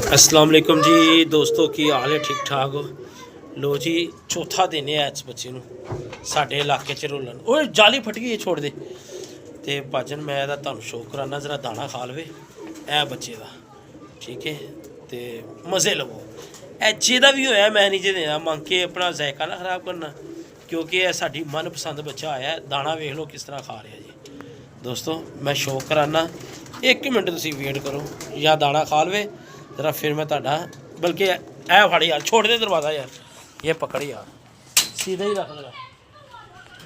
अस्सलाम वालेकुम जी दोस्तों, की हाल है? ठीक ठाक हो? लो जी, चौथा दिन है इस बच्चे साढ़े इलाके च रोलन। ओए जाली फट गई है, छोड़ दे। तो भाजन मैं तुहानू शो कराना, जरा दाना खा लवे ए बच्चे का, ठीक है? तो मज़े लवो। ए जेदा भी होया मैं नहीं जे देना, मंग के अपना जायका ना खराब करना, क्योंकि यह साड़ी मनपसंद बच्चा आया है। दाना वेख लो किस तरह खा रहा जी दोस्तों। मैं शो कराना, 1 मिनट तुम वेट करो, या दाना खा लवे जरा, फिर मैं तुहाडा, बल्कि ए फड़ यार, छोड़ दे दरवाज़ा यार, ये पकड़ यार, सीधा ही रख लगा,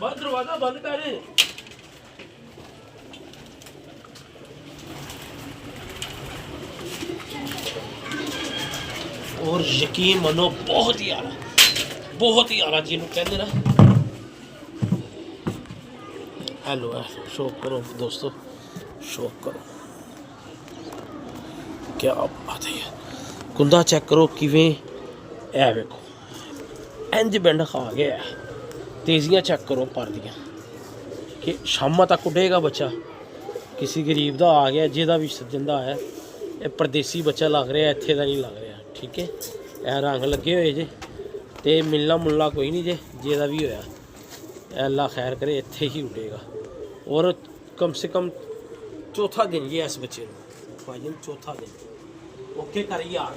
बंद दरवाज़ा बंद कर। और यकीन मनो बहुत ही आला जिन्होंने कहते ना। हेलो शौक करो दोस्तों, शौक करो, क्या बात है यार। कुंदा चेक करो किवें, ए वेखो इंज बिंड खा गया। तेजियां चेक करो पर दियां, कि शामा तक उठेगा बच्चा। किसी गरीब का आ गया, जेदा भी सज्जन का है, ये परदेसी बच्चा लग रहा, इत्थे का नहीं लग रहा, ठीक है? यह रंग लगे हुए जे, तो मिलना मुलना कोई नहीं जे, जेदा भी होया अल्लाह खैर करे, इत्थे ही उठेगा। और कम से कम चौथा दिन ये इस बच्चे को, भाई चौथा दिन ओके कर यार।